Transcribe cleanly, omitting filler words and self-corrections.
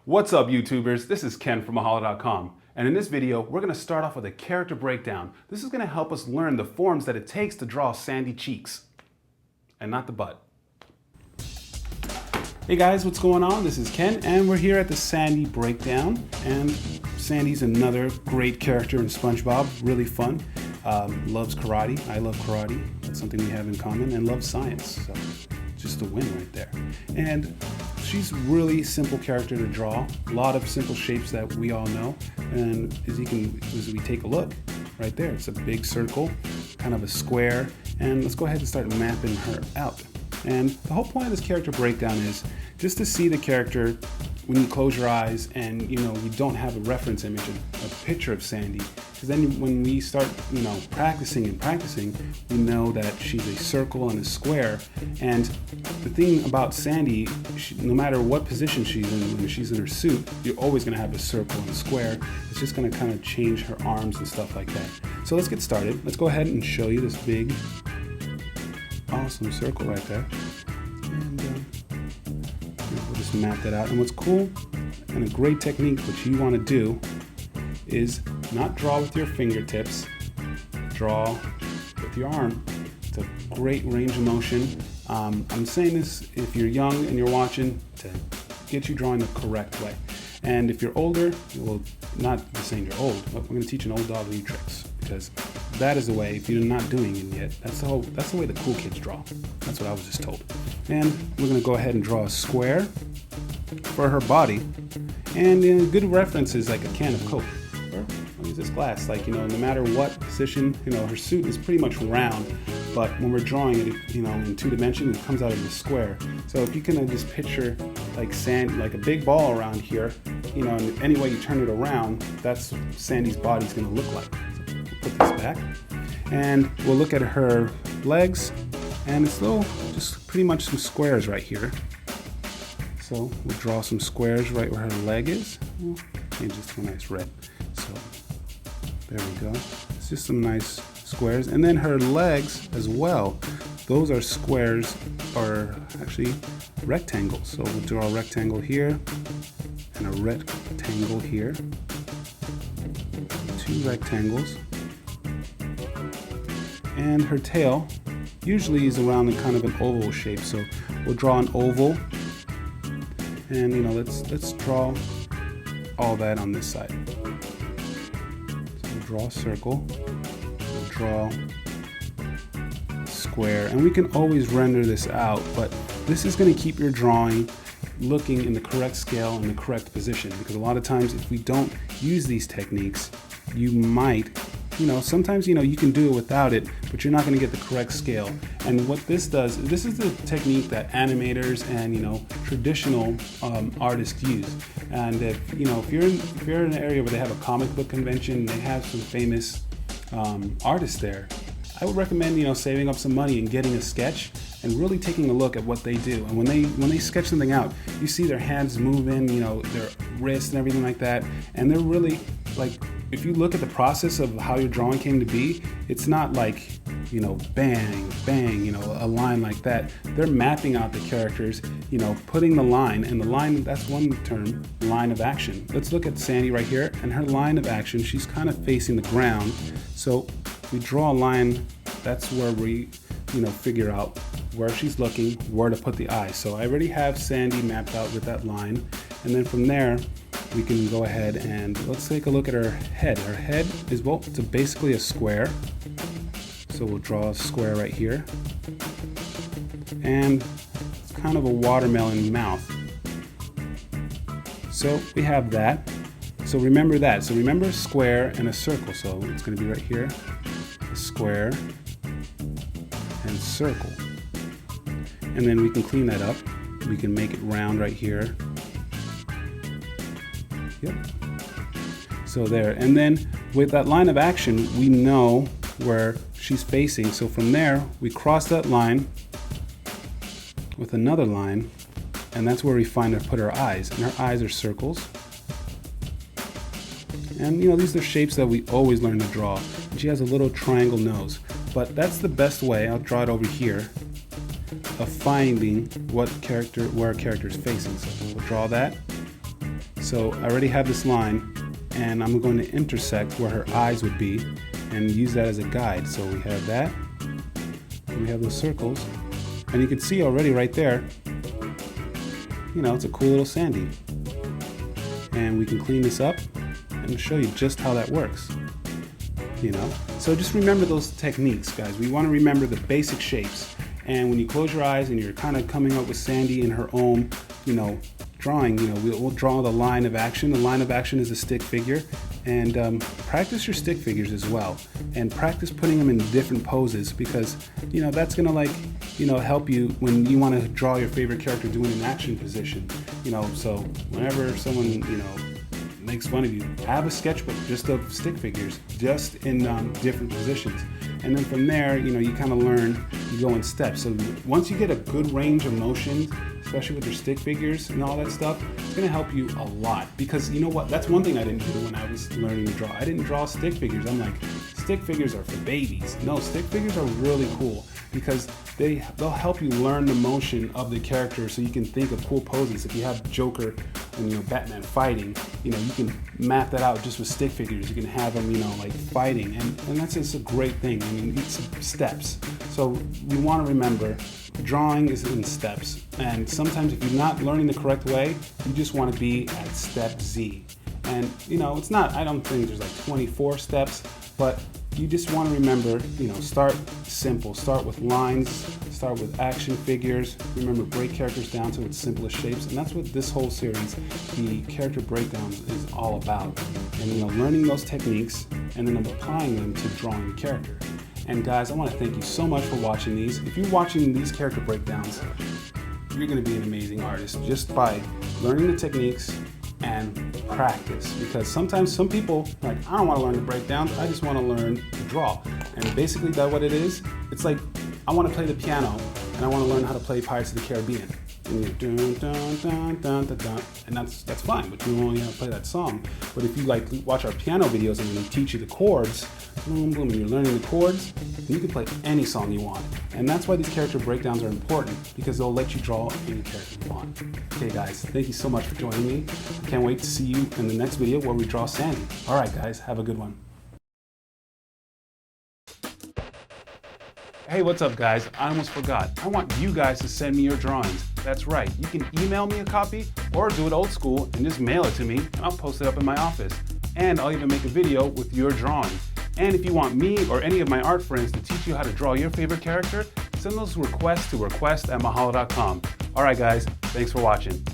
What's up, YouTubers? This is Ken from Mahalo.com, and in this video we're going to start off with a character breakdown. This is going to help us learn the forms that it takes to draw sandy cheeks, and not the butt. Hey guys, what's going on? This is Ken, and we're here at the Sandy breakdown. And Sandy's another great character in SpongeBob, really fun. Loves karate. I love karate. That's something we have in common, and loves science. So just a win right there. And she's really simple character to draw. A lot of simple shapes that we all know. And as we take a look right there, it's a big circle, kind of a square. And let's go ahead and start mapping her out. And the whole point of this character breakdown is just to see the character when you close your eyes and you don't have a reference image, a picture of Sandy. Because then when we start practicing, we know that she's a circle and a square. And the thing about Sandy, no matter what position she's in, when she's in her suit, you're always going to have a circle and a square. It's just going to kind of change her arms and stuff like that. So let's get started. Let's go ahead and show you this big awesome circle right there, and we'll just map that out. And what's cool and a great technique, which you want to do, is not draw with your fingertips, draw with your arm. It's a great range of motion. I'm saying this if you're young and you're watching to get you drawing the correct way. And if you're older, well, not saying you're old, but we're going to teach an old dog new tricks, because that is the way. If you're not doing it yet, that's the way the cool kids draw. That's what I was just told. And we're going to go ahead and draw a square for her body. And a good reference is like a can of Coke. Or I'll use this glass. No matter what position, her suit is pretty much round. But when we're drawing it, in two dimensions, it comes out of a square. So if you can just picture like sand, like a big ball around here, and any way you turn it around, that's what Sandy's body's going to look like. So we'll put this back, and we'll look at her legs, and it's just pretty much some squares right here. So we'll draw some squares right where her leg is. We'll change this to a nice red. So there we go. It's just some nice squares. And then her legs as well, those are squares, or actually rectangles. So we'll draw a rectangle here and a rectangle here, two rectangles. And her tail usually is around in kind of an oval shape, so we'll draw an oval, and let's draw all that on this side. So we'll draw a circle, we'll draw a square, and we can always render this out, but this is going to keep your drawing looking in the correct scale and the correct position, because a lot of times if we don't use these techniques, you might sometimes you can do it without it, but you're not going to get the correct scale. And what this does, this is the technique that animators and traditional artists use. And if you're in an area where they have a comic book convention, they have some famous artists there, I would recommend saving up some money and getting a sketch and really taking a look at what they do. And when they sketch something out, you see their hands moving, their wrists and everything like that, and they're really if you look at the process of how your drawing came to be, it's not like, bang, bang, a line like that. They're mapping out the characters, putting the line, and the line, that's one term, line of action. Let's look at Sandy right here, and her line of action, she's kind of facing the ground. So if we draw a line, that's where we, figure out where she's looking, where to put the eye. So I already have Sandy mapped out with that line, and then from there, we can go ahead and let's take a look at her head. Her head is, it's basically a square. So we'll draw a square right here. And it's kind of a watermelon mouth. So we have that. So remember that. So remember a square and a circle. So it's going to be right here. A square and circle. And then we can clean that up. We can make it round right here. Yep. So there, and then with that line of action, we know where she's facing. So from there, we cross that line with another line, and that's where we put her eyes. And her eyes are circles. And these are shapes that we always learn to draw. And she has a little triangle nose, but that's the best way. I'll draw it over here, of finding where a character is facing. So we'll draw that. So I already have this line, and I'm going to intersect where her eyes would be and use that as a guide. So we have that, and we have those circles, and you can see already right there, you know, it's a cool little Sandy. And we can clean this up and show you just how that works. You know, so just remember those techniques, guys. We want to remember the basic shapes. And when you close your eyes and you're kind of coming up with Sandy in her own, you know, drawing, you know, we'll draw the line of action. The line of action is a stick figure. And practice your stick figures as well. And practice putting them in different poses, because, you know, that's going to, like, you know, help you when you want to draw your favorite character doing an action position. You know, so whenever someone, you know, makes fun of you, have a sketchbook just of stick figures, just in different positions. And then from there, you know, you kind of learn, you go in steps. So once you get a good range of motion, especially with your stick figures and all that stuff, it's going to help you a lot. Because you know what, that's one thing I didn't do when I was learning to draw. I didn't draw stick figures. I'm like, stick figures are for babies. No, stick figures are really cool because they'll help you learn the motion of the character, so you can think of cool poses. If you have Joker and, you know, Batman fighting, you know, you can map that out just with stick figures. You can have them, you know, like fighting, and that's just a great thing. I mean, it's steps. So you want to remember, drawing is in steps, and sometimes if you're not learning the correct way, you just want to be at step Z. And, you know, it's not, I don't think there's like 24 steps, but you just want to remember, you know, start simple. Start with lines, start with action figures. Remember, break characters down to its simplest shapes. And that's what this whole series, the character breakdowns, is all about. And, you know, learning those techniques and then applying them to drawing the character. And guys, I want to thank you so much for watching these. If you're watching these character breakdowns, you're going to be an amazing artist just by learning the techniques and practice, because sometimes some people are like, I don't want to learn the breakdowns, I just want to learn to draw. And basically that's what it is. It's like, I want to play the piano and I want to learn how to play Pirates of the Caribbean. And you're dun, dun, dun, dun, dun, dun, and that's fine, but you only have to play that song. But if you like watch our piano videos and we teach you the chords, boom, boom, and you're learning the chords, then you can play any song you want. And that's why these character breakdowns are important, because they'll let you draw any character you want. Okay guys, thank you so much for joining me. I can't wait to see you in the next video where we draw Sandy. All right guys, have a good one. Hey, what's up guys? I almost forgot. I want you guys to send me your drawings. That's right, you can email me a copy or do it old school and just mail it to me and I'll post it up in my office. And I'll even make a video with your drawing. And if you want me or any of my art friends to teach you how to draw your favorite character, send those requests to request@mahalo.com. All right guys, thanks for watching.